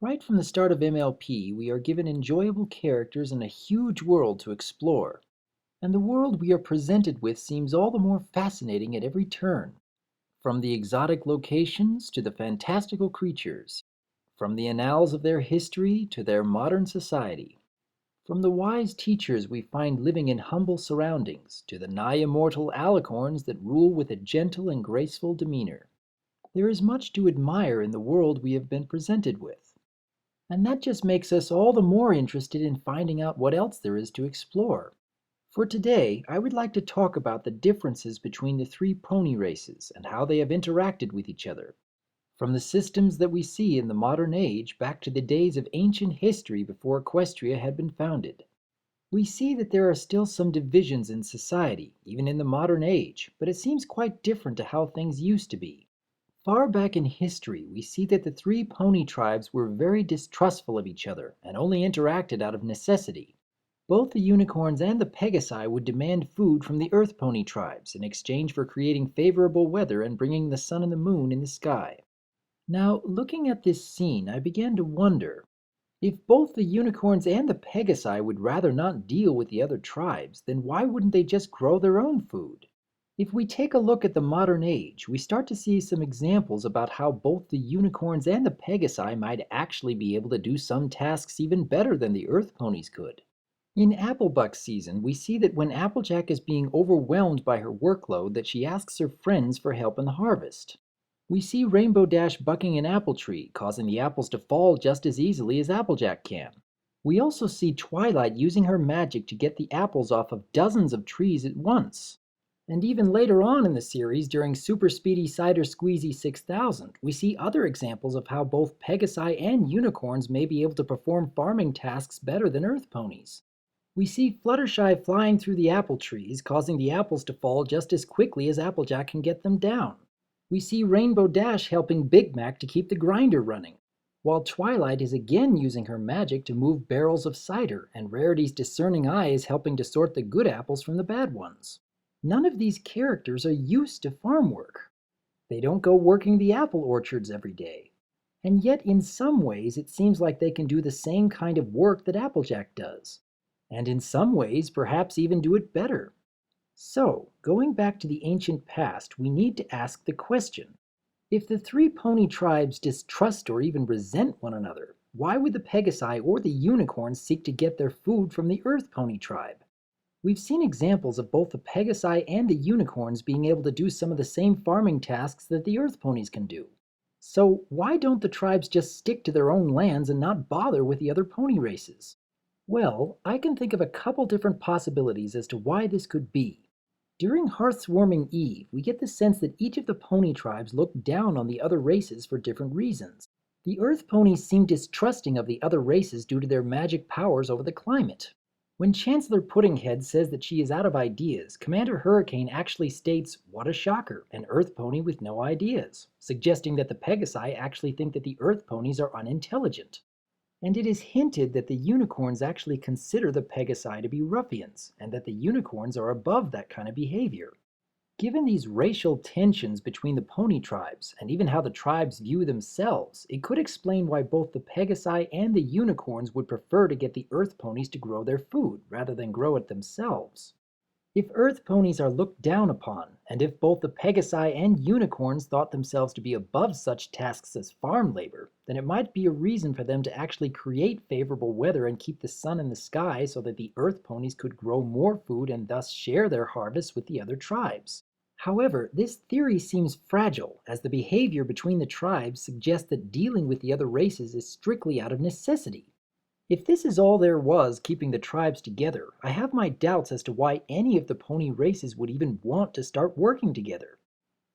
Right from the start of MLP, we are given enjoyable characters and a huge world to explore. And the world we are presented with seems all the more fascinating at every turn. From the exotic locations to the fantastical creatures, from the annals of their history to their modern society, from the wise teachers we find living in humble surroundings to the nigh immortal alicorns that rule with a gentle and graceful demeanor. There is much to admire in the world we have been presented with. And that just makes us all the more interested in finding out what else there is to explore. For today, I would like to talk about the differences between the three pony races and how they have interacted with each other. From the systems that we see in the modern age back to the days of ancient history before Equestria had been founded. We see that there are still some divisions in society, even in the modern age, but it seems quite different to how things used to be. Far back in history, we see that the three pony tribes were very distrustful of each other and only interacted out of necessity. Both the unicorns and the Pegasi would demand food from the Earth Pony tribes in exchange for creating favorable weather and bringing the sun and the moon in the sky. Now, looking at this scene, I began to wonder, if both the unicorns and the Pegasi would rather not deal with the other tribes, then why wouldn't they just grow their own food? If we take a look at the modern age, we start to see some examples about how both the unicorns and the Pegasi might actually be able to do some tasks even better than the Earth Ponies could. In Applebuck season, we see that when Applejack is being overwhelmed by her workload, that she asks her friends for help in the harvest. We see Rainbow Dash bucking an apple tree, causing the apples to fall just as easily as Applejack can. We also see Twilight using her magic to get the apples off of dozens of trees at once. And even later on in the series, during Super Speedy Cider Squeezy 6000, we see other examples of how both Pegasi and unicorns may be able to perform farming tasks better than Earth Ponies. We see Fluttershy flying through the apple trees, causing the apples to fall just as quickly as Applejack can get them down. We see Rainbow Dash helping Big Mac to keep the grinder running, while Twilight is again using her magic to move barrels of cider, and Rarity's discerning eye is helping to sort the good apples from the bad ones. None of these characters are used to farm work. They don't go working the apple orchards every day. And yet in some ways it seems like they can do the same kind of work that Applejack does. And in some ways perhaps even do it better. So, going back to the ancient past, we need to ask the question, if the three pony tribes distrust or even resent one another, why would the Pegasi or the unicorns seek to get their food from the Earth Pony tribe? We've seen examples of both the Pegasi and the unicorns being able to do some of the same farming tasks that the Earth Ponies can do. So why don't the tribes just stick to their own lands and not bother with the other pony races? Well, I can think of a couple different possibilities as to why this could be. During Hearthwarming Eve, we get the sense that each of the pony tribes look down on the other races for different reasons. The Earth Ponies seem distrusting of the other races due to their magic powers over the climate. When Chancellor Puddinghead says that she is out of ideas, Commander Hurricane actually states, "What a shocker, an Earth Pony with no ideas," suggesting that the Pegasi actually think that the Earth Ponies are unintelligent. And it is hinted that the unicorns actually consider the Pegasi to be ruffians, and that the unicorns are above that kind of behavior. Given these racial tensions between the pony tribes, and even how the tribes view themselves, it could explain why both the Pegasi and the unicorns would prefer to get the Earth Ponies to grow their food, rather than grow it themselves. If Earth Ponies are looked down upon, and if both the Pegasi and unicorns thought themselves to be above such tasks as farm labor, then it might be a reason for them to actually create favorable weather and keep the sun in the sky so that the Earth Ponies could grow more food and thus share their harvests with the other tribes. However, this theory seems fragile, as the behavior between the tribes suggests that dealing with the other races is strictly out of necessity. If this is all there was keeping the tribes together, I have my doubts as to why any of the pony races would even want to start working together.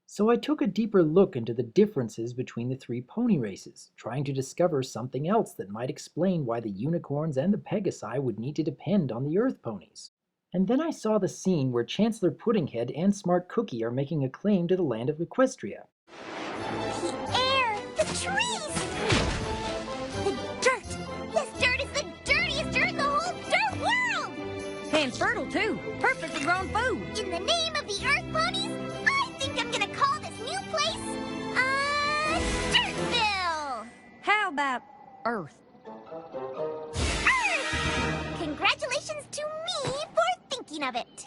So I took a deeper look into the differences between the three pony races, trying to discover something else that might explain why the unicorns and the Pegasi would need to depend on the Earth Ponies. And then I saw the scene where Chancellor Puddinghead and Smart Cookie are making a claim to the land of Equestria. The air, the trees, the dirt. This dirt is the dirtiest dirt in the whole dirt world. And fertile too, perfectly grown food. In the name of the Earth Ponies, I think I'm gonna call this new place, Dirtville. How about Earth. Earth! Congratulations to me for thinking of it.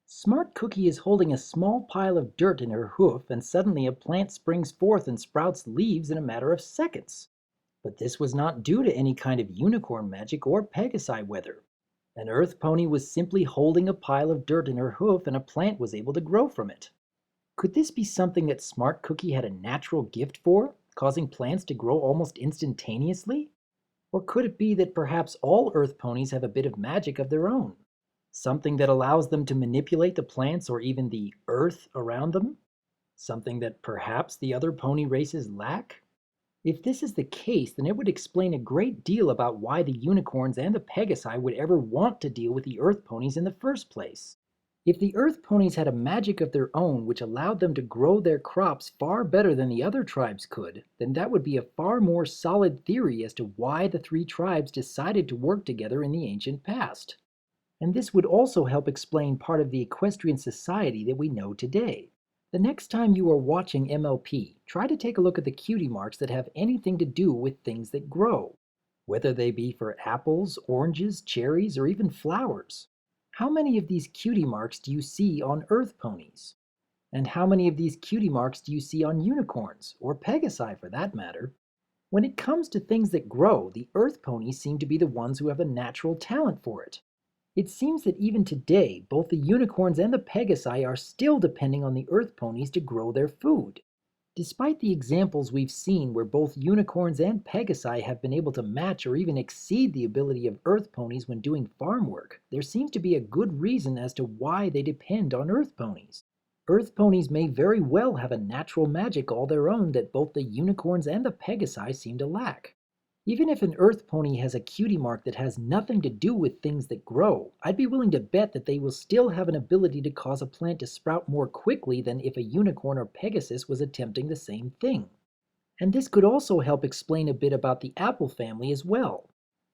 Smart Cookie is holding a small pile of dirt in her hoof, and suddenly a plant springs forth and sprouts leaves in a matter of seconds. But this was not due to any kind of unicorn magic or Pegasi weather. An Earth Pony was simply holding a pile of dirt in her hoof, and a plant was able to grow from it. Could this be something that Smart Cookie had a natural gift for, causing plants to grow almost instantaneously? Or could it be that perhaps all Earth Ponies have a bit of magic of their own? Something that allows them to manipulate the plants or even the earth around them? Something that perhaps the other pony races lack? If this is the case, then it would explain a great deal about why the unicorns and the Pegasi would ever want to deal with the Earth Ponies in the first place. If the Earth Ponies had a magic of their own which allowed them to grow their crops far better than the other tribes could, then that would be a far more solid theory as to why the three tribes decided to work together in the ancient past. And this would also help explain part of the equestrian society that we know today. The next time you are watching MLP, try to take a look at the cutie marks that have anything to do with things that grow, whether they be for apples, oranges, cherries, or even flowers. How many of these cutie marks do you see on Earth Ponies? And how many of these cutie marks do you see on unicorns, or Pegasi for that matter? When it comes to things that grow, the Earth Ponies seem to be the ones who have a natural talent for it. It seems that even today, both the unicorns and the Pegasi are still depending on the Earth Ponies to grow their food. Despite the examples we've seen where both unicorns and Pegasi have been able to match or even exceed the ability of Earth Ponies when doing farm work, there seems to be a good reason as to why they depend on Earth Ponies. Earth Ponies may very well have a natural magic all their own that both the unicorns and the Pegasi seem to lack. Even if an Earth Pony has a cutie mark that has nothing to do with things that grow, I'd be willing to bet that they will still have an ability to cause a plant to sprout more quickly than if a unicorn or Pegasus was attempting the same thing. And this could also help explain a bit about the apple family as well.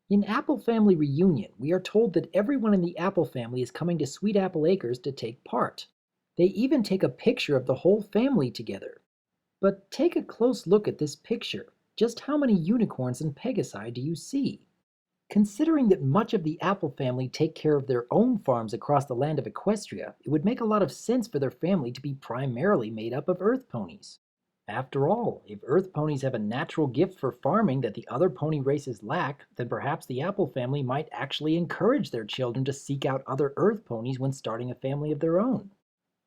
In Apple Family Reunion, we are told that everyone in the apple family is coming to Sweet Apple Acres to take part. They even take a picture of the whole family together. But take a close look at this picture. Just how many unicorns and Pegasi do you see? Considering that much of the Apple family take care of their own farms across the land of Equestria, it would make a lot of sense for their family to be primarily made up of Earth Ponies. After all, if Earth Ponies have a natural gift for farming that the other pony races lack, then perhaps the Apple family might actually encourage their children to seek out other Earth Ponies when starting a family of their own.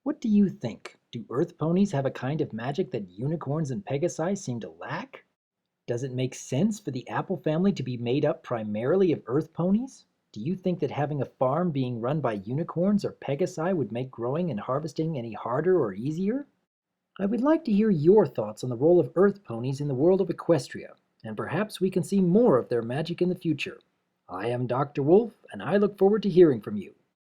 What do you think? Do Earth Ponies have a kind of magic that unicorns and Pegasi seem to lack? Does it make sense for the Apple family to be made up primarily of Earth Ponies? Do you think that having a farm being run by unicorns or Pegasi would make growing and harvesting any harder or easier? I would like to hear your thoughts on the role of Earth Ponies in the world of Equestria, and perhaps we can see more of their magic in the future. I am Dr. Wolf, and I look forward to hearing from you.